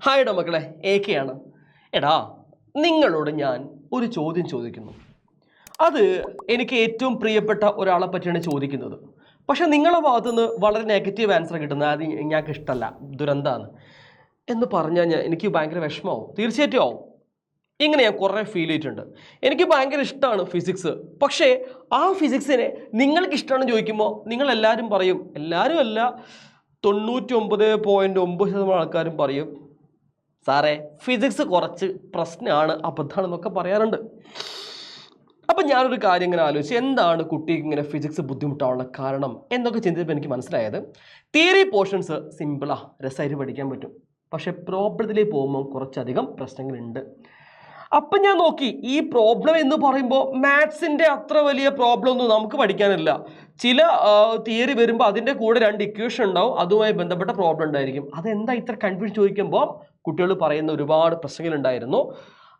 Hi മക്കളെ, AK ആണ്. എടാ, നിങ്ങളോട് ഞാൻ ഒരു ചോദ്യം ചോദിക്കുന്നു. അത് എനിക്ക് ഏറ്റവും പ്രിയപ്പെട്ട ഒരാളെ പറ്റിയാണ് ചോദിക്കുന്നത്. പക്ഷെ നിങ്ങളുടെ ഭാഗത്തുനിന്ന് വളരെ നെഗറ്റീവ് ആൻസർ കിട്ടുന്നത് അത് ഞങ്ങൾക്ക് ഇഷ്ടമല്ല, ദുരന്തമാണ് എന്ന് പറഞ്ഞാൽ എനിക്ക് ഭയങ്കര വിഷമമാവും. തീർച്ചയായിട്ടും ആവും. ഇങ്ങനെ ഞാൻ കുറേ ഫീൽ ചെയ്തിട്ടുണ്ട്. എനിക്ക് ഭയങ്കര ഇഷ്ടമാണ് ഫിസിക്സ്. പക്ഷേ ആ ഫിസിക്സിനെ നിങ്ങൾക്ക് ഇഷ്ടമാണെന്ന് ചോദിക്കുമ്പോൾ നിങ്ങളെല്ലാവരും പറയും, എല്ലാവരും അല്ല, 99.9% ആൾക്കാരും പറയും, സാറേ ഫിസിക്സ് കുറച്ച് പ്രശ്നമാണ്, അബദ്ധമാണെന്നൊക്കെ പറയാറുണ്ട്. അപ്പം ഞാനൊരു കാര്യം ഇങ്ങനെ ആലോചിച്ച്, എന്താണ് കുട്ടിക്ക് ഇങ്ങനെ ഫിസിക്സ് ബുദ്ധിമുട്ടാനുള്ള കാരണം എന്നൊക്കെ ചിന്തിച്ചപ്പോൾ എനിക്ക് മനസ്സിലായത്, തിയറി പോർഷൻസ് സിമ്പിളാണ്, രസമായിട്ട് പഠിക്കാൻ പറ്റും. പക്ഷേ പ്രോബ്ലത്തിലേക്ക് പോകുമ്പോൾ കുറച്ചധികം പ്രശ്നങ്ങളുണ്ട്. അപ്പം ഞാൻ നോക്കി, ഈ പ്രോബ്ലം എന്ന് പറയുമ്പോൾ മാത്സിൻ്റെ അത്ര വലിയ പ്രോബ്ലം ഒന്നും നമുക്ക് പഠിക്കാനില്ല. ചില തിയറി വരുമ്പോൾ അതിൻ്റെ കൂടെ 2 ഇക്വേഷൻ ഉണ്ടാവും, അതുമായി ബന്ധപ്പെട്ട പ്രോബ്ലം ഉണ്ടായിരിക്കും. അതെന്താ ഇത്ര കൺഫ്യൂഷൻ ചോദിക്കുമ്പോൾ കുട്ടികൾ പറയുന്ന ഒരുപാട് പ്രശ്നങ്ങളുണ്ടായിരുന്നു.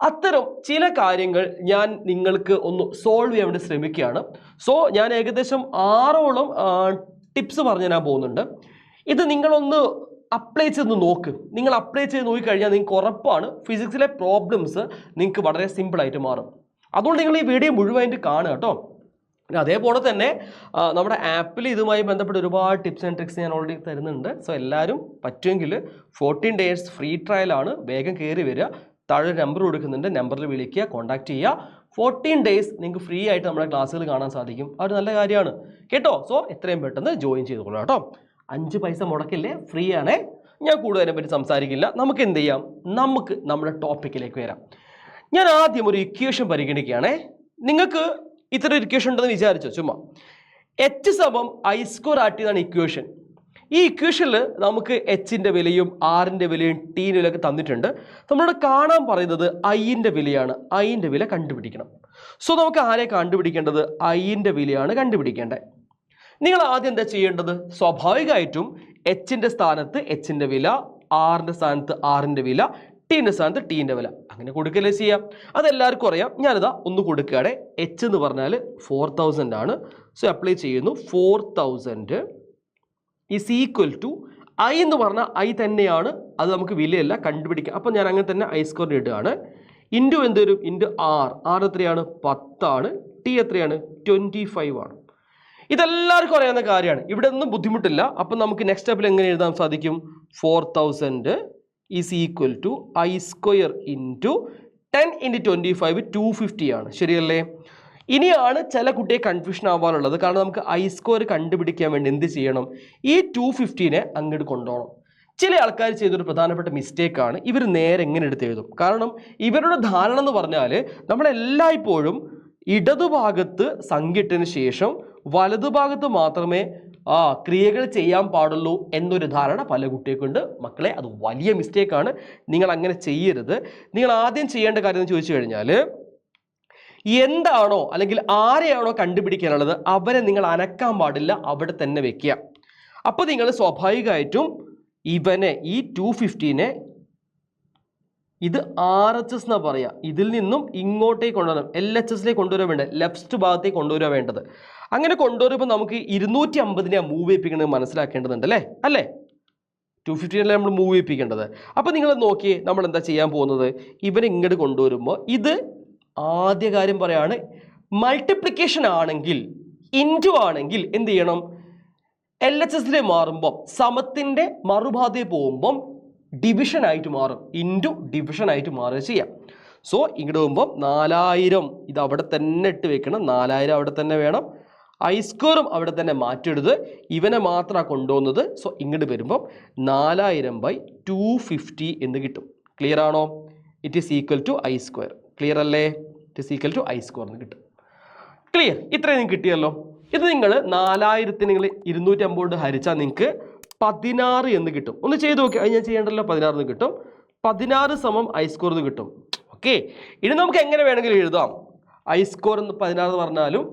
അത്തരം ചില കാര്യങ്ങൾ ഞാൻ നിങ്ങൾക്ക് ഒന്ന് സോൾവ് ചെയ്യാൻ വേണ്ടി ശ്രമിക്കുകയാണ്. സോ ഞാൻ ഏകദേശം 6ഓളം ടിപ്സ് പറഞ്ഞു തരാൻ പോകുന്നുണ്ട്. ഇത് നിങ്ങളൊന്ന് അപ്ലൈ ചെയ്ത് നോക്ക്. നിങ്ങൾ അപ്ലൈ ചെയ്ത് നോക്കിക്കഴിഞ്ഞാൽ നിങ്ങൾക്ക് ഉറപ്പാണ് ഫിസിക്സിലെ പ്രോബ്ലംസ് നിങ്ങൾക്ക് വളരെ സിമ്പിളായിട്ട് മാറും. അതുകൊണ്ട് നിങ്ങൾ ഈ വീഡിയോ മുഴുവനായിട്ട് കാണുക കേട്ടോ. അതേപോലെ തന്നെ നമ്മുടെ ആപ്പിൽ ഇതുമായി ബന്ധപ്പെട്ട് ഒരുപാട് ടിപ്സ് ആൻഡ് ട്രിക്സ് ഞാൻ ഓൾറെഡി തരുന്നുണ്ട്. സോ എല്ലാവരും പറ്റുമെങ്കിൽ 14 days ഫ്രീ ട്രയലാണ്, വേഗം കയറി വരിക. താഴെ നമ്പർ കൊടുക്കുന്നുണ്ട്, നമ്പറിൽ വിളിക്കുക, കോൺടാക്ട് ചെയ്യുക. 14 days നിങ്ങൾക്ക് ഫ്രീ ആയിട്ട് നമ്മുടെ ക്ലാസ്സുകൾ കാണാൻ സാധിക്കും. അതൊരു നല്ല കാര്യമാണ് കേട്ടോ. സോ എത്രയും പെട്ടെന്ന് ജോയിൻ ചെയ്തോളൂ കേട്ടോ. 5 പൈസ മുടക്കില്ലേ, ഫ്രീ ആണേ. ഞാൻ കൂടുതലിനെ പറ്റി സംസാരിക്കില്ല. നമുക്ക് എന്ത് ചെയ്യാം, നമുക്ക് നമ്മുടെ ടോപ്പിക്കിലേക്ക് വരാം. ഞാൻ ആദ്യം ഒരു ഇക്വേഷൻ പരിഗണിക്കുകയാണേ. നിങ്ങൾക്ക് ഇത്ര ഇക്വേഷൻ ഉണ്ടെന്ന് വിചാരിച്ചോ, ചുമ്മാ H = I² RT എന്നാണ് ഇക്വേഷൻ. ഈ ഇക്വേഷനിൽ നമുക്ക് Hൻ്റെ വിലയും Rൻ്റെ വിലയും Tൻ്റെ വിലയൊക്കെ തന്നിട്ടുണ്ട്. നമ്മളോട് കാണാൻ പറയുന്നത് Iൻ്റെ വിലയാണ്. Iൻ്റെ വില കണ്ടുപിടിക്കണം. സോ നമുക്ക് ആരെ കണ്ടുപിടിക്കേണ്ടത്? Iൻ്റെ വിലയാണ് കണ്ടുപിടിക്കേണ്ടത്. നിങ്ങൾ ആദ്യം എന്താ ചെയ്യേണ്ടത്? സ്വാഭാവികമായിട്ടും Hൻ്റെ സ്ഥാനത്ത് Hൻ്റെ വില, Rൻ്റെ സ്ഥാനത്ത് Rൻ്റെ വില, Tൻ്റെ സ്ഥാനത്ത് Tൻ്റെ വില അങ്ങനെ കൊടുക്കല്ലേ ചെയ്യാം. അതെല്ലാവർക്കും അറിയാം. ഞാനിതാ ഒന്ന് കൊടുക്കുകയാണ്. H എന്ന് പറഞ്ഞാൽ 4000 ആണ്. സോ അപ്ലൈ ചെയ്യുന്നു. 4000 ഈസ് ഈക്വൽ ടു I എന്ന് പറഞ്ഞാൽ I തന്നെയാണ്, അത് നമുക്ക് വിലയല്ല, കണ്ടുപിടിക്കാം. അപ്പം ഞാൻ അങ്ങനെ തന്നെ I² ഇടുകയാണ്. ഇൻറ്റു എന്ത് വരും? ഇൻറ്റു R എത്രയാണ്? 10 ആണ്. T എത്രയാണ്? 25 ആണ്. ഇതെല്ലാവർക്കും അറിയാവുന്ന കാര്യമാണ്, ഇവിടെ ഒന്നും ബുദ്ധിമുട്ടില്ല. അപ്പം നമുക്ക് നെക്സ്റ്റ് സ്റ്റെപ്പിൽ എങ്ങനെ എഴുതാൻ സാധിക്കും? 4000 is equal to I² into 10 × 25 250 ആണ്. ശരിയല്ലേ? ഇനിയാണ് ചില കുട്ടിയെ കൺഫ്യൂഷൻ ആവാനുള്ളത്. കാരണം നമുക്ക് I² കണ്ടുപിടിക്കാൻ വേണ്ടി എന്ത് ചെയ്യണം? ഈ 250നെ അങ്ങോട്ട് കൊണ്ടുപോകണം. ചില ആൾക്കാർ ചെയ്തൊരു പ്രധാനപ്പെട്ട മിസ്റ്റേക്കാണ്, ഇവർ നേരെ എങ്ങനെ എടുത്ത് എഴുതും. കാരണം ഇവരുടെ ധാരണ എന്ന് പറഞ്ഞാൽ നമ്മളെല്ലായ്പ്പോഴും ഇടതുഭാഗത്ത് സംഖ്യ ഇട്ടതിന് ശേഷം വലതുഭാഗത്ത് മാത്രമേ ക്രിയകൾ ചെയ്യാൻ പാടുള്ളൂ എന്നൊരു ധാരണ പല കുട്ടികൾക്കുണ്ട്. മക്കളെ, അത് വലിയ മിസ്റ്റേക്കാണ്. നിങ്ങൾ അങ്ങനെ ചെയ്യരുത്. നിങ്ങൾ ആദ്യം ചെയ്യേണ്ട കാര്യം എന്ന് ചോദിച്ചു കഴിഞ്ഞാൽ, എന്താണോ അല്ലെങ്കിൽ ആരെയാണോ കണ്ടുപിടിക്കാനുള്ളത് അവരെ നിങ്ങൾ അനക്കാൻ പാടില്ല, അവിടെ തന്നെ വെക്കുക. അപ്പോൾ നിങ്ങൾ സ്വാഭാവികമായിട്ടും ഇവനെ, ഈ 250നെ, ഇത് RHS എന്നാ പറയുക, ഇതിൽ നിന്നും ഇങ്ങോട്ടേക്ക് കൊണ്ടുവരണം, LHSലേക്ക് കൊണ്ടുവരാൻ വേണ്ടത്, ലെഫ്റ്റ് ഭാഗത്തേക്ക് കൊണ്ടുവരാൻ വേണ്ടത്. അങ്ങനെ കൊണ്ടുവരുമ്പോൾ നമുക്ക് 250നെ മൂവ് ചെയ്യിപ്പിക്കുന്നത് മനസ്സിലാക്കേണ്ടതുണ്ട് അല്ലേ? 250 നമ്മൾ മൂവ് ചെയ്യിപ്പിക്കേണ്ടത്. അപ്പോൾ നിങ്ങൾ നോക്കിയേ, നമ്മൾ എന്താ ചെയ്യാൻ പോകുന്നത്? ഇവനെ ഇങ്ങോട്ട് കൊണ്ടുവരുമ്പോൾ, ഇത് ആദ്യ കാര്യം പറയാണ്, മൾട്ടിപ്ലിക്കേഷൻ ആണെങ്കിൽ, ഇൻറ്റു ആണെങ്കിൽ എന്ത് ചെയ്യണം? LHSലേക്ക് മാറുമ്പം സമത്തിൻ്റെ മറുഭാഗത്തേക്ക് പോകുമ്പം ഡിവിഷൻ ആയിട്ട് മാറും, ഇൻറ്റു ഡിവിഷൻ ആയിട്ട് മാറുക ചെയ്യാം. സോ ഇങ്ങോട്ട് പോകുമ്പം 4000 ഇത് അവിടെ തന്നെ ഇട്ട് വെക്കണം, 4000 അവിടെ തന്നെ വേണം. I² അവിടെ തന്നെ മാറ്റിയെടുത്ത് ഇവനെ മാത്രമാണ് കൊണ്ടുപോകുന്നത്. സോ ഇങ്ങോട്ട് വരുമ്പം 4000/250 എന്ന് കിട്ടും. ക്ലിയർ ആണോ? It is equal to I². Clear അല്ലേ? It is equal to I² എന്ന് കിട്ടും. ക്ലിയർ? ഇത്രയും നിങ്ങൾക്ക് കിട്ടിയല്ലോ. ഇത് നിങ്ങൾ 4000 നിങ്ങൾ 250 കൊണ്ട് ഹരിച്ചാൽ നിങ്ങൾക്ക് 16 എന്ന് കിട്ടും. ഒന്ന് ചെയ്ത് നോക്കി. അത് ഞാൻ ചെയ്യേണ്ടല്ലോ. 16 എന്ന് കിട്ടും. 16 = I² എന്ന് കിട്ടും. ഓക്കെ, ഇനി നമുക്ക് എങ്ങനെ വേണമെങ്കിലും എഴുതാം. I² എന്ന് 16 പറഞ്ഞാലും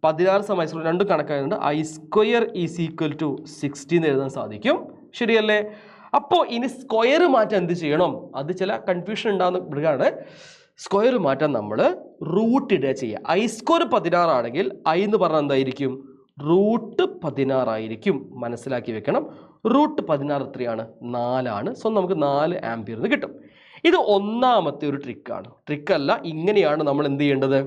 16 = I² രണ്ടും കണക്കായതുകൊണ്ട് I² ഈസ് ഈക്വൽ ടു 60 എന്ന് എഴുതാൻ സാധിക്കും. ശരിയല്ലേ? അപ്പോൾ ഇനി സ്ക്വയർ മാറ്റാൻ എന്ത് ചെയ്യണം? അത് ചില കൺഫ്യൂഷൻ ഉണ്ടാകുന്ന മൃഗമാണ്. സ്ക്വയർ മാറ്റാൻ നമ്മൾ റൂട്ട് ഇടുക ചെയ്യുക. I² 16 ആണെങ്കിൽ I എന്ന് പറഞ്ഞാൽ എന്തായിരിക്കും? √16 ആയിരിക്കും. മനസ്സിലാക്കി വെക്കണം. റൂട്ട് 16 എത്രയാണ്? 4 ആണ്. സോ നമുക്ക് 4 ആംപിയർ എന്ന് കിട്ടും. ഇത് ഒന്നാമത്തെ ഒരു ട്രിക്കാണ്. ട്രിക്കല്ല, ഇങ്ങനെയാണ് നമ്മൾ എന്ത് ചെയ്യേണ്ടത്?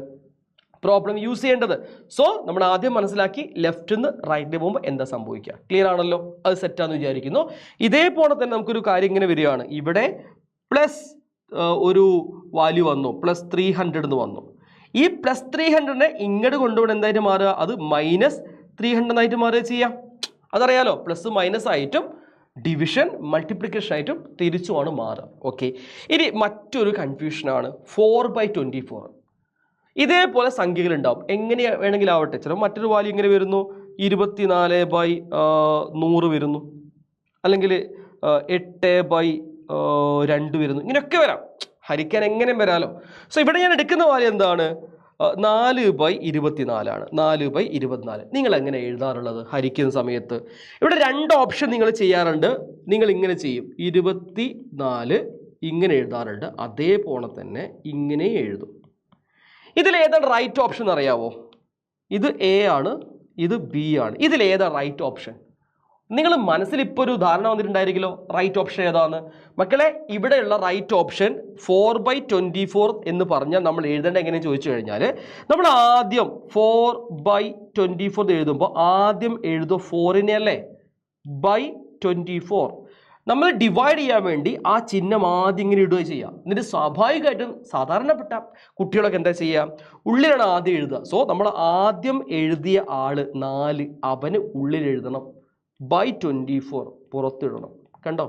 പ്രോബ്ലം യൂസ് ചെയ്യേണ്ടത്. സോ നമ്മൾ ആദ്യം മനസ്സിലാക്കി ലെഫ്റ്റ് നിന്ന് റൈറ്റിൽ പോകുമ്പോൾ എന്താ സംഭവിക്കുക. ക്ലിയർ ആണല്ലോ? അത് സെറ്റാന്ന് വിചാരിക്കുന്നു. ഇതേപോലെ തന്നെ നമുക്കൊരു കാര്യം ഇങ്ങനെ വരികയാണ്. ഇവിടെ പ്ലസ് ഒരു വാല്യൂ വന്നു, പ്ലസ് 300 എന്ന് വന്നു. ഈ പ്ലസ് 300നെ ഇങ്ങോട്ട് കൊണ്ടുപോകണം എന്തായിട്ട് മാറുക? അത് മൈനസ് 300 ആയിട്ട് മാറുക ചെയ്യാം. അതറിയാലോ, പ്ലസ് മൈനസ് ആയിട്ടും ഡിവിഷൻ മൾട്ടിപ്ലിക്കേഷൻ ആയിട്ടും തിരിച്ചുമാണ് മാറുക. ഓക്കെ, ഇനി മറ്റൊരു കൺഫ്യൂഷനാണ് 4/24. ഇതേപോലെ സംഖ്യകൾ ഉണ്ടാവും. എങ്ങനെ വേണമെങ്കിലും ആവട്ടെ. ചിലപ്പോൾ മറ്റൊരു വാല്യൂ ഇങ്ങനെ വരുന്നു, 24/100 വരുന്നു, അല്ലെങ്കിൽ 8/2 വരുന്നു. ഇങ്ങനെയൊക്കെ വരാം, ഹരിക്കാൻ എങ്ങനെ വരാലോ. സോ ഇവിടെ ഞാൻ എടുക്കുന്ന വാല്യൂ എന്താണ്? 4/24 ആണ്. 4/24 നിങ്ങൾ എങ്ങനെ എഴുതാറുള്ളത് ഹരിക്കുന്ന സമയത്ത്? ഇവിടെ 2 ഓപ്ഷൻ നിങ്ങൾ ചെയ്യാറുണ്ട്. നിങ്ങൾ ഇങ്ങനെ ചെയ്യും, 24 ഇങ്ങനെ എഴുതാറുണ്ട്, അതേപോലെ തന്നെ ഇങ്ങനെ എഴുതും. ഇതിലേതാണ് റൈറ്റ് ഓപ്ഷൻ അറിയാവോ? ഇത് എ ആണ്, ഇത് ബി ആണ്. ഇതിലേതാ റൈറ്റ് ഓപ്ഷൻ? നിങ്ങൾ മനസ്സിൽ ഇപ്പോൾ ഒരു ധാരണ വന്നിട്ടുണ്ടായിരിക്കുമല്ലോ റൈറ്റ് ഓപ്ഷൻ ഏതാണ് മക്കളെ. ഇവിടെയുള്ള റൈറ്റ് ഓപ്ഷൻ 4/24 എന്ന് പറഞ്ഞാൽ നമ്മൾ എഴുതേണ്ട എങ്ങനെയെന്ന് ചോദിച്ചു കഴിഞ്ഞാൽ, നമ്മൾ ആദ്യം 4/24 എഴുതുമ്പോൾ ആദ്യം എഴുതുക 4നെ അല്ലേ, /24. നമ്മൾ ഡിവൈഡ് ചെയ്യാൻ വേണ്ടി ആ ചിഹ്നം ആദ്യം ഇങ്ങനെ ഇടുക ചെയ്യുക. എന്നിട്ട് സ്വാഭാവികമായിട്ടും സാധാരണപ്പെട്ട കുട്ടികളൊക്കെ എന്താ ചെയ്യുക? ഉള്ളിലാണ് ആദ്യം എഴുതുക. സോ നമ്മൾ ആദ്യം എഴുതിയ ആള് 4, അവന് ഉള്ളിൽ എഴുതണം, /24 പുറത്തിടണം. കണ്ടോ?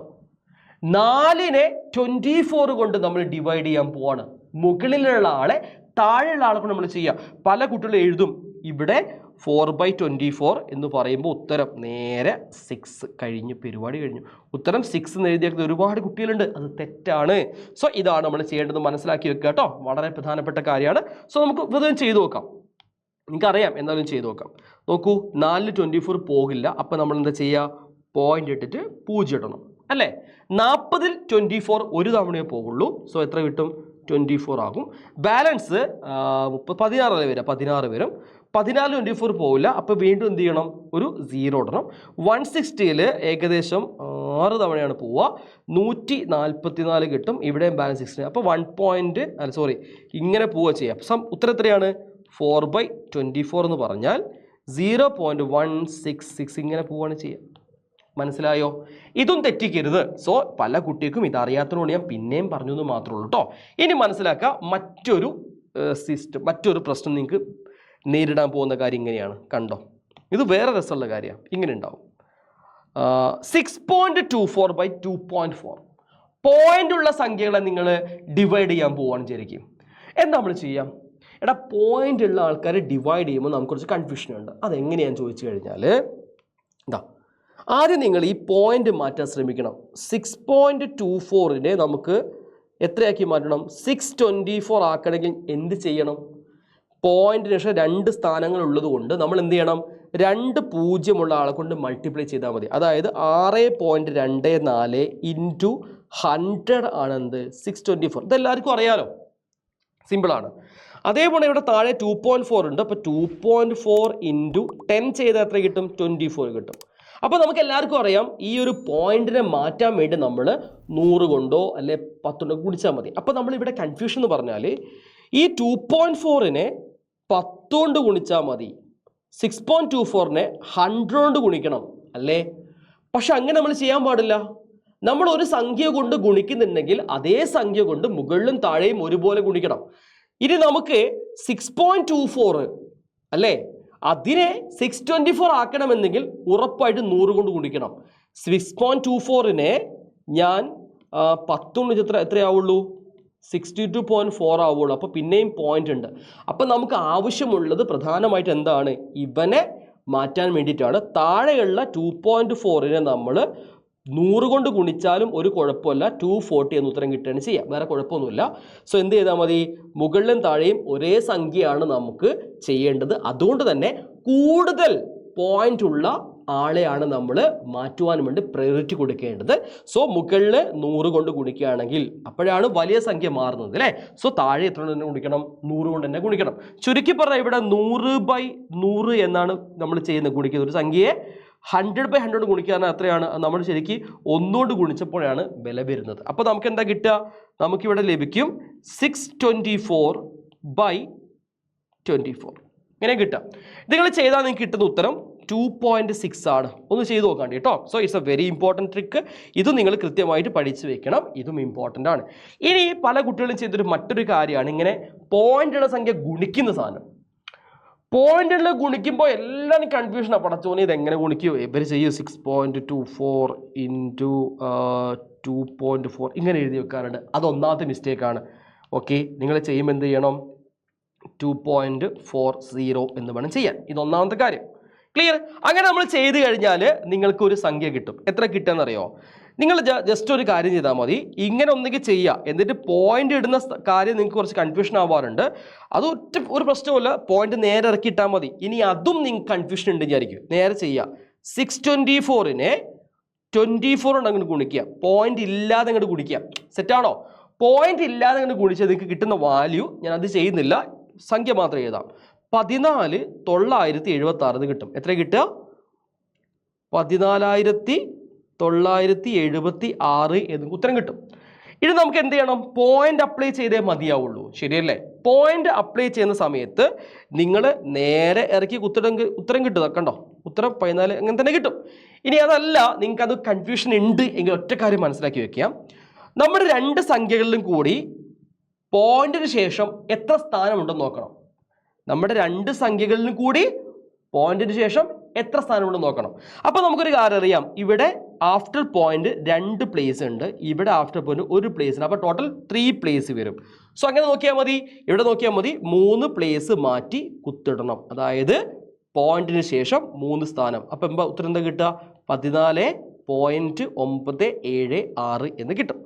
4നെ 24 കൊണ്ട് നമ്മൾ ഡിവൈഡ് ചെയ്യാൻ പോവാണ്. മുകളിലുള്ള ആളെ താഴെയുള്ള ആളെ കൊണ്ട് നമ്മൾ ചെയ്യുക. പല കുട്ടികളും എഴുതും ഇവിടെ 4/24 എന്ന് പറയുമ്പോൾ ഉത്തരം നേരെ 6 കഴിഞ്ഞു, പരിപാടി കഴിഞ്ഞു. ഉത്തരം 6 എന്ന് എഴുതിയേക്കുന്നത് ഒരുപാട് കുട്ടികളുണ്ട്. അത് തെറ്റാണ്. സോ ഇതാണ് നമ്മൾ ചെയ്യേണ്ടത്, മനസ്സിലാക്കി വെക്കുക കേട്ടോ. വളരെ പ്രധാനപ്പെട്ട കാര്യമാണ്. സോ നമുക്ക് വെറുതെ ചെയ്തു നോക്കാം. എനിക്കറിയാം, എന്തായാലും ചെയ്തു നോക്കാം. നോക്കൂ, 4 24 പോകില്ല. അപ്പം നമ്മൾ എന്താ ചെയ്യുക? പോയിന്റ് ഇട്ടിട്ട് 0 ഇടണം അല്ലേ. 40ൽ 24 ഒരു തവണയേ പോകുള്ളൂ. സോ എത്ര കിട്ടും? 24 ആകും. ബാലൻസ് 16 വരും, 16 വരും. 14 24 പോവില്ല. അപ്പോൾ വീണ്ടും എന്ത് ചെയ്യണം? ഒരു 0 ഇടണം. 160ൽ ഏകദേശം 6 തവണയാണ് പോവുക, 144 കിട്ടും. ഇവിടെയും ബാലൻസ് 6. അപ്പോൾ ഇങ്ങനെ പോവുക ചെയ്യാം. ഉത്തരം എത്രയാണ്? 4/24 എന്ന് പറഞ്ഞാൽ 0.166 ഇങ്ങനെ പോവുകയാണ് ചെയ്യുക. മനസ്സിലായോ? ഇതും തെറ്റിക്കരുത്. സോ പല കുട്ടികൾക്കും ഇതറിയാത്തതുകൊണ്ട് ഞാൻ പിന്നെയും പറഞ്ഞു എന്ന് മാത്രമേ ഉള്ളൂ കേട്ടോ. ഇനി മനസ്സിലാക്കുക, മറ്റൊരു പ്രശ്നം നിങ്ങൾക്ക് നേരിടാൻ പോകുന്ന കാര്യം ഇങ്ങനെയാണ്. കണ്ടോ? ഇത് വേറെ രസമുള്ള കാര്യമാണ്. ഇങ്ങനെ ഉണ്ടാവും, 6.24/2.4. പോയിന്റ് ഉള്ള സംഖ്യകളെ നിങ്ങൾ ഡിവൈഡ് ചെയ്യാൻ പോവുകയാണ് വിചാരിക്കും. എന്താ നമ്മൾ ചെയ്യാം? എടാ, പോയിന്റ് ഉള്ള ആൾക്കാരെ ഡിവൈഡ് ചെയ്യുമ്പോൾ നമുക്ക് കുറച്ച് കൺഫ്യൂഷൻ ഉണ്ട്. അതെങ്ങനെയാണെന്ന് ചോദിച്ചു കഴിഞ്ഞാൽ, ആദ്യം നിങ്ങൾ ഈ പോയിന്റ് മാറ്റാൻ ശ്രമിക്കണം. 6.24നെ നമുക്ക് എത്രയാക്കി മാറ്റണം? 624 ആക്കണമെങ്കിൽ എന്ത് ചെയ്യണം? പോയിന്റിന് ശേഷം 2 സ്ഥാനങ്ങൾ ഉള്ളത് കൊണ്ട് നമ്മൾ എന്ത് ചെയ്യണം? 2 0 ആളെ കൊണ്ട് മൾട്ടിപ്ലൈ ചെയ്താൽ മതി. അതായത് 6.24 ഇൻറ്റു 100 ആണ് എന്ത്? 624. ഇതെല്ലാവർക്കും അറിയാലോ, സിമ്പിളാണ്. അതേപോലെ ഇവിടെ താഴെ 2.4 ഉണ്ട്. അപ്പോൾ 2.4 ഇൻറ്റു 10 ചെയ്താൽ എത്ര കിട്ടും? 24 കിട്ടും. അപ്പോൾ നമുക്ക് എല്ലാവർക്കും അറിയാം, ഈ ഒരു പോയിന്റിനെ മാറ്റാൻ വേണ്ടി നമ്മൾ 100 കൊണ്ടോ അല്ലെ 10 കൊണ്ടോ ഗുണിച്ചാൽ മതി. അപ്പോൾ നമ്മളിവിടെ കൺഫ്യൂഷൻ എന്ന് പറഞ്ഞാൽ, ഈ 2.4നെ 10 കൊണ്ട് ഗുണിച്ചാൽ മതി, 6.24നെ 100 കൊണ്ട് ഗുണിക്കണം അല്ലേ. പക്ഷെ അങ്ങനെ നമ്മൾ ചെയ്യാൻ പാടില്ല. നമ്മൾ ഒരു സംഖ്യ കൊണ്ട് ഗുണിക്കുന്നുണ്ടെങ്കിൽ അതേ സംഖ്യ കൊണ്ട് മുകളിലും താഴെയും ഒരുപോലെ ഗുണിക്കണം. ഇനി നമുക്ക് 6.24 അല്ലേ, അതിനെ 624 ആക്കണമെന്നെങ്കിൽ ഉറപ്പായിട്ട് 100 കൊണ്ട് ഗുണിക്കണം. 6.24നെ ഞാൻ 10 കൊണ്ട് എത്രയാവുള്ളൂ? 62.4 ആവുള്ളൂ. അപ്പോൾ പിന്നെയും പോയിന്റ് ഉണ്ട്. അപ്പം നമുക്ക് ആവശ്യമുള്ളത് പ്രധാനമായിട്ട് എന്താണ്? ഇവനെ മാറ്റാൻ വേണ്ടിയിട്ടാണ്. താഴെയുള്ള 2.4നെ നമ്മൾ 100 കൊണ്ട് ഗുണിച്ചാലും ഒരു കുഴപ്പമില്ല, 240 എന്ന് ഉത്തരം കിട്ടുകയാണ് ചെയ്യുക. വേറെ കുഴപ്പമൊന്നുമില്ല. സോ എന്ത് ചെയ്താൽ മതി? മുകളിലും താഴെയും ഒരേ സംഖ്യയാണ് നമുക്ക് ചെയ്യേണ്ടത്. അതുകൊണ്ട് തന്നെ കൂടുതൽ പോയിന്റ് ഉള്ള ആളെയാണ് നമ്മൾ മാറ്റുവാൻ വേണ്ടി പ്രയോറിറ്റി കൊടുക്കേണ്ടത്. സോ മുകളിൽ 100 കൊണ്ട് ഗുണിക്കുകയാണെങ്കിൽ അപ്പോഴാണ് വലിയ സംഖ്യ മാറുന്നത് അല്ലേ. സോ താഴെ എത്ര കൊണ്ട് തന്നെ ഗുണിക്കണം? 100 കൊണ്ട് തന്നെ ഗുണിക്കണം. ചുരുക്കി പറഞ്ഞാൽ ഇവിടെ 100/100 എന്നാണ് നമ്മൾ ചെയ്യുന്നത്. ഗുണിക്കുന്നത് ഒരു സംഖ്യയെ 100/100 ഗുണിക്കാൻ എത്രയാണ്? നമ്മൾ ശരിക്കും ഒന്നുകൊണ്ട് ഗുണിച്ചപ്പോഴാണ് വില വരുന്നത്. അപ്പോൾ നമുക്ക് എന്താ കിട്ടുക? നമുക്കിവിടെ ലഭിക്കും 624/24 ഇങ്ങനെ കിട്ടാം. ഇത് നിങ്ങൾ ചെയ്താൽ നിങ്ങൾക്ക് കിട്ടുന്ന ഉത്തരം 2.6 ആണ്. ഒന്ന് ചെയ്ത് നോക്കാണ്ട് കേട്ടോ. So it's A very important trick. ഇത് നിങ്ങൾ കൃത്യമായിട്ട് പഠിച്ചു വെക്കണം. ഇതും ഇമ്പോർട്ടൻ്റ് ആണ്. ഇനി പല കുട്ടികളും ചെയ്തൊരു മറ്റൊരു കാര്യമാണ് ഇങ്ങനെ പോയിന്റുള്ള സംഖ്യ ഗുണിക്കുന്ന സാധനം. പോയിന്റുള്ള ഗുണിക്കുമ്പോൾ എല്ലാവരും കൺഫ്യൂഷനാണ്. പടച്ചോനെ ഇത് എങ്ങനെ ഗുണിക്കുമോ? ഇവർ ചെയ്യും 6.24 ഇൻറ്റു 2.4 ഇങ്ങനെ എഴുതി വെക്കാറുണ്ട്. അത് ഒന്നാമത്തെ മിസ്റ്റേക്കാണ്. ഓക്കെ, നിങ്ങൾ ചെയ്യുമ്പോൾ എന്ത് ചെയ്യണം? 2.40 എന്ന് വേണം ചെയ്യാൻ. ഇതൊന്നാമത്തെ കാര്യം. ക്ലിയർ? അങ്ങനെ നമ്മൾ ചെയ്ത് കഴിഞ്ഞാൽ നിങ്ങൾക്ക് ഒരു സംഖ്യ കിട്ടും. എത്ര കിട്ടുകയെന്നറിയോ? നിങ്ങൾ ജസ്റ്റ് ഒരു കാര്യം ചെയ്താൽ മതി. ഇങ്ങനെ ഒന്നെങ്കിൽ ചെയ്യുക, എന്നിട്ട് പോയിന്റ് ഇടുന്ന കാര്യം നിങ്ങൾക്ക് കുറച്ച് കൺഫ്യൂഷൻ ആവാറുണ്ട്. അത് ഒരു പ്രശ്നമില്ല, പോയിന്റ് നേരെ ഇറക്കിയിട്ടാൽ മതി. ഇനി അതും നിങ്ങൾക്ക് കൺഫ്യൂഷൻ ഉണ്ട് വിചാരിക്കും. നേരെ ചെയ്യുക. 624നെ 24 കൊണ്ട് അങ്ങോട്ട് ഗുണിക്കുക. പോയിന്റ് ഇല്ലാതെ അങ്ങോട്ട് ഗുണിക്കുക. സെറ്റാണോ? പോയിന്റ് ഇല്ലാതെ അങ്ങോട്ട് ഗുണിച്ചാൽ നിങ്ങൾക്ക് കിട്ടുന്ന വാല്യൂ ഞാൻ അത് ചെയ്യുന്നില്ല, സംഖ്യ മാത്രം എഴുതാം. 14,976 കിട്ടും. എത്ര കിട്ടുക? 14,976 എന്ന് ഉത്തരം കിട്ടും. ഇനി നമുക്ക് എന്ത് ചെയ്യണം? പോയിന്റ് അപ്ലൈ ചെയ്തേ മതിയാവുള്ളൂ. ശരിയല്ലേ? പോയിന്റ് അപ്ലൈ ചെയ്യുന്ന സമയത്ത് നിങ്ങൾ നേരെ ഇറക്കി ഉത്തരം കിട്ടുക. കണ്ടോ? ഉത്തരം 14 അങ്ങനെ തന്നെ കിട്ടും. ഇനി അതല്ല, നിങ്ങൾക്ക് അത് കൺഫ്യൂഷൻ ഉണ്ട് എങ്കിൽ ഒറ്റ കാര്യം മനസ്സിലാക്കി വെക്കാം. നമ്മുടെ രണ്ട് സംഖ്യകളിലും കൂടി പോയിന്റിന് ശേഷം എത്ര സ്ഥാനമുണ്ടെന്ന് നോക്കണം. നമ്മുടെ രണ്ട് സംഖ്യകളിലും കൂടി പോയിന്റിന് ശേഷം എത്ര സ്ഥാനമുണ്ടെന്ന് നോക്കണം. അപ്പോൾ നമുക്കൊരു കാര്യം അറിയാം. ഇവിടെ ആഫ്റ്റർ പോയിന്റ് 2 പ്ലേസ് ഉണ്ട്, ഇവിടെ ആഫ്റ്റർ പോയിന്റ് 1 പ്ലേസ് ഉണ്ട്. അപ്പോൾ ടോട്ടൽ 3 പ്ലേസ് വരും. സോ അങ്ങനെ നോക്കിയാൽ മതി. ഇവിടെ നോക്കിയാൽ മതി. 3 പ്ലേസ് മാറ്റി കുത്തിടണം. അതായത് പോയിന്റിന് ശേഷം 3 സ്ഥാനം. അപ്പം ഉത്തരം എന്താ കിട്ടുക? 14.976 എന്ന് കിട്ടും.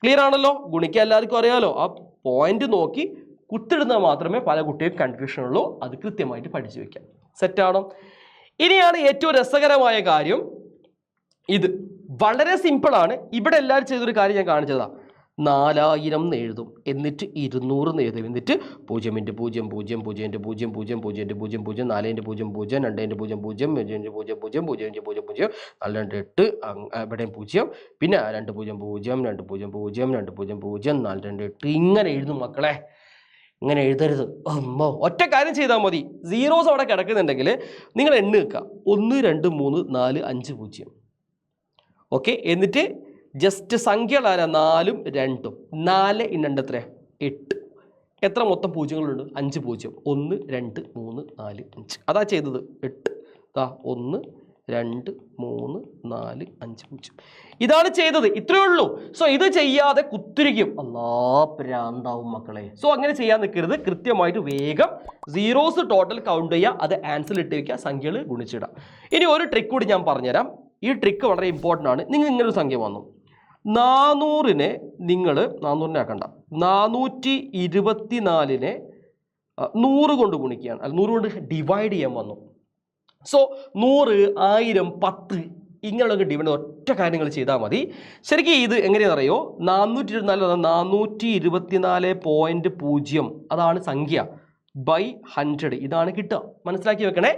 ക്ലിയർ ആണല്ലോ? ഗുണിക്കാൻ എല്ലാവർക്കും അറിയാമല്ലോ. ആ പോയിന്റ് നോക്കി കുത്തിടുന്നത് മാത്രമേ പല കുട്ടികൾക്ക് കൺഫ്യൂഷൻ ഉള്ളൂ. അത് കൃത്യമായിട്ട് പഠിച്ചു വെക്കാം. സെറ്റാണോ? ഇനിയാണ് ഏറ്റവും രസകരമായ കാര്യം. ഇത് വളരെ സിമ്പിളാണ്. ഇവിടെ എല്ലാവരും ചെയ്തൊരു കാര്യം ഞാൻ കാണിച്ചതാ. 4000 എന്ന് എഴുതും, എന്നിട്ട് 200 എന്ന് എഴുതും, എന്നിട്ട് 0.0 0.0 0.0 0.0 0.0 4.0 0.0 2.0 0.0 0.0 0.0 428 എവിടെയും 0, പിന്നെ 2.0 2.0 2.0 428 ഇങ്ങനെ എഴുതും മക്കളെ. ഇങ്ങനെ എഴുതരുത്. അമ്മോ, ഒറ്റ കാര്യം ചെയ്താൽ മതി. സീറോസ് അവിടെ കിടക്കുന്നുണ്ടെങ്കിൽ നിങ്ങൾ എണ്ണ വെക്കുക. 1 2 3 4 5 0. ഓക്കെ, എന്നിട്ട് ജസ്റ്റ് സംഖ്യകളാരാ? 4ഉം 2ഉം. 4 ഇന്നണ്ട് എത്ര? 8. എത്ര മൊത്തം പൂജ്യങ്ങളുണ്ട്? 5 പൂജ്യം. 1 2 3 4 5. അതാ ചെയ്തത്. 8. 1 2 3 4 5 0. ഇതാണ് ചെയ്തത്. ഇത്രയേ ഉള്ളൂ. സോ ഇത് ചെയ്യാതെ കുത്തിരിക്കും. അല്ലാ, പ്രാന്താവും മക്കളെ. സോ അങ്ങനെ ചെയ്യാൻ നിൽക്കരുത്. കൃത്യമായിട്ട് വേഗം സീറോസ് ടോട്ടൽ കൗണ്ട് ചെയ്യുക. അത് ആൻസർ ഇട്ട് വയ്ക്കുക. സംഖ്യകൾ ഗുണിച്ചിടാം. ഇനി ഒരു ട്രിക്ക് കൂടി ഞാൻ പറഞ്ഞുതരാം. ഈ ട്രിക്ക് വളരെ ഇമ്പോർട്ടൻ്റ് ആണ്. നിങ്ങൾ ഇങ്ങനൊരു സംഖ്യ വന്നു. 400നെ നിങ്ങൾ 400നെ ആക്കണ്ട, 424നെ 100 കൊണ്ട് ഗുണിക്കുകയാണ്. അല്ല, 100 കൊണ്ട് ഡിവൈഡ് ചെയ്യാൻ വന്നു. സോ 100 1000 10 ഇങ്ങനെയുള്ള ഡിവൈഡ് ഒറ്റ കാര്യങ്ങൾ ചെയ്താൽ മതി. ശരിക്കും ഇത് എങ്ങനെയാണെന്നറിയോ? 424 അതാണ് സംഖ്യ ബൈ 100. ഇതാണ് കിട്ടുക. മനസ്സിലാക്കി വെക്കണേ.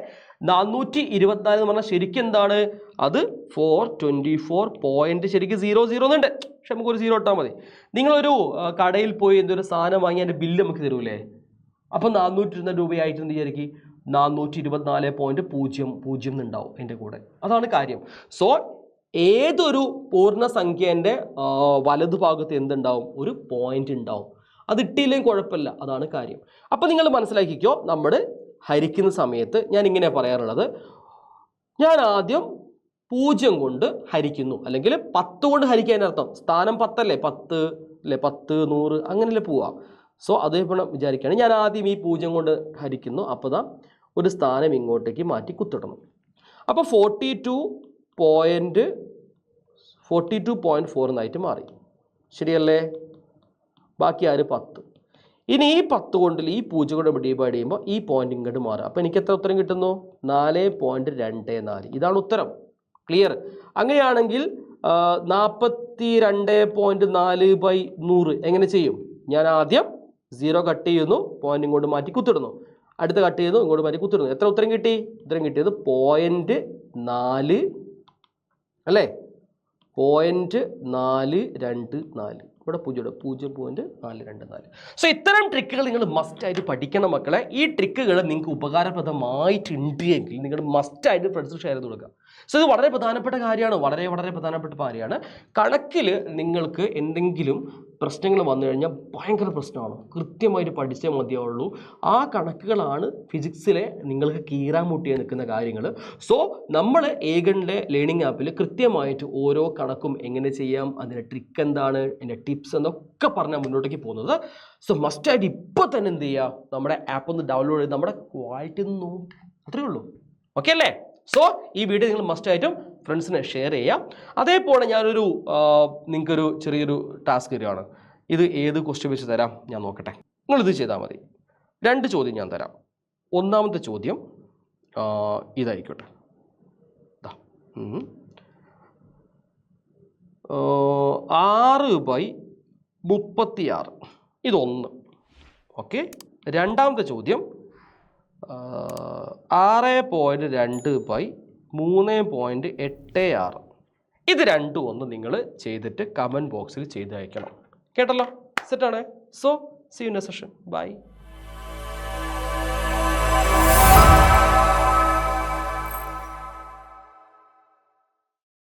424 എന്ന് പറഞ്ഞാൽ ശരിക്കും എന്താണ്? അത് 424 പോയിന്റ് ശരിക്കും 00 എന്നുണ്ട്. പക്ഷെ നമുക്കൊരു 0 ഇട്ടാൽ മതി. നിങ്ങളൊരു കടയിൽ പോയി എന്തൊരു സാധനം വാങ്ങി അതിൻ്റെ ബില്ല് നമുക്ക് തരൂലേ? അപ്പം 420 രൂപയായിട്ട് എന്ത് വിചാരിക്കും? 424.00 എന്നുണ്ടാവും എൻ്റെ കൂടെ. അതാണ് കാര്യം. സോ ഏതൊരു പൂർണ്ണസംഖ്യേൻ്റെ വലതുഭാഗത്ത് എന്തുണ്ടാവും? ഒരു പോയിന്റ് ഉണ്ടാവും. അത് ഇട്ടില്ലെങ്കിൽ കുഴപ്പമില്ല. അതാണ് കാര്യം. അപ്പോൾ നിങ്ങൾ മനസ്സിലാക്കിക്കോ. നമ്മൾ ഹരിക്കുന്ന സമയത്ത് ഞാൻ ഇങ്ങനെ പറയാറുള്ളത്, ഞാൻ ആദ്യം 0 കൊണ്ട് ഹരിക്കുന്നു, അല്ലെങ്കിൽ 10 കൊണ്ട് ഹരിക്കാൻ അർത്ഥം സ്ഥാനം 10 അല്ലേ? 10 അല്ലേ? 10 100 അങ്ങനെയല്ലേ പോവാം. സോ അതേപോലെ വിചാരിക്കുകയാണ്. ഞാൻ ആദ്യം ഈ 0 കൊണ്ട് ഹരിക്കുന്നു. അപ്പോൾ ദാ ഒരു സ്ഥാനം ഇങ്ങോട്ടേക്ക് മാറ്റി കുത്തിടണം. അപ്പോൾ 42.4 എന്നായിട്ട് മാറി. ശരിയല്ലേ? ബാക്കി ആര്? 10. ഇനി ഈ 10 കൊണ്ട് ഈ 0 കൊണ്ട് ഡിവൈഡ് ചെയ്യുമ്പോൾ ഈ പോയിന്റ് ഇങ്ങോട്ട് മാറുക. അപ്പോൾ എനിക്ക് എത്ര ഉത്തരം കിട്ടുന്നു? 4.24. ഇതാണ് ഉത്തരം. ക്ലിയർ? അങ്ങനെയാണെങ്കിൽ 42.4/100 എങ്ങനെ ചെയ്യും? ഞാൻ ആദ്യം 0 കട്ട് ചെയ്യുന്നു, പോയിന്റ് ഇങ്ങോട്ട് മാറ്റി കുത്തിടുന്നു, അടുത്ത കട്ട് ചെയ്യുന്നു, ഇങ്ങോട്ട് മാറ്റി കുത്തിടുന്നു. എത്ര ഉത്തരം കിട്ടി? ഉത്തരം കിട്ടിയത് 4 അല്ലേ, 0.424 ഇവിടെ 0.424. സോ ഇത്തരം ട്രിക്കുകൾ നിങ്ങൾ മസ്റ്റായിട്ട് പഠിക്കണം മക്കളെ. ഈ ട്രിക്കുകൾ നിങ്ങൾക്ക് ഉപകാരപ്രദമായിട്ടുണ്ട് എങ്കിൽ നിങ്ങൾ മസ്റ്റായിട്ട് ഫ്രണ്ട്സ് ഷെയർ ചെയ്ത് കൊടുക്കുക. സോ ഇത് വളരെ പ്രധാനപ്പെട്ട കാര്യമാണ്, വളരെ വളരെ പ്രധാനപ്പെട്ട കാര്യമാണ്. കണക്കിൽ നിങ്ങൾക്ക് എന്തെങ്കിലും പ്രശ്നങ്ങൾ വന്നു കഴിഞ്ഞാൽ ഭയങ്കര പ്രശ്നമാണ്. കൃത്യമായിട്ട് പഠിച്ചേ മതിയാവുള്ളൂ. ആ കണക്കുകളാണ് ഫിസിക്സിലെ നിങ്ങൾക്ക് കീറാമുട്ടിയായി നിൽക്കുന്ന കാര്യങ്ങൾ. സോ നമ്മൾ ഏഗണിലെ ലേണിംഗ് ആപ്പിൽ കൃത്യമായിട്ട് ഓരോ കണക്കും എങ്ങനെ ചെയ്യാം, അതിൻ്റെ ട്രിക്ക് എന്താണ്, അതിൻ്റെ ടിപ്സ് എന്നൊക്കെ പറഞ്ഞാൽ മുന്നോട്ടേക്ക് പോകുന്നത്. സോ മസ്റ്റായിട്ട് ഇപ്പോൾ തന്നെ എന്ത് ചെയ്യുക, നമ്മുടെ ആപ്പ് ഒന്ന് ഡൗൺലോഡ് ചെയ്ത് നമ്മുടെ ക്വാളിറ്റി ഒന്ന് നോക്കുക. അത്രയേ ഉള്ളൂ. ഓക്കെ അല്ലേ? സോ ഈ വീഡിയോ നിങ്ങൾ മസ്റ്റായിട്ടും ഫ്രണ്ട്സിനെ ഷെയർ ചെയ്യാം. അതേപോലെ ഞാനൊരു നിങ്ങൾക്കൊരു ചെറിയൊരു ടാസ്ക് തരികയാണ്. ഇത് ഏത് ക്വസ്റ്റ്യൻ വെച്ച് തരാം ഞാൻ നോക്കട്ടെ. നിങ്ങളിത് ചെയ്താൽ മതി. 2 ചോദ്യം ഞാൻ തരാം. ഒന്നാമത്തെ ചോദ്യം ഇതായിക്കോട്ടെ. 6/36 ഇതൊന്ന്. ഓക്കെ. രണ്ടാമത്തെ ചോദ്യം 6.2/3.86 ഇത് രണ്ടും ഒന്ന് നിങ്ങൾ ചെയ്തിട്ട് കമൻറ്റ് ബോക്സിൽ ചെയ്ത് അയക്കണം. കേട്ടല്ലോ? സെറ്റാണ്. So see you next session. By.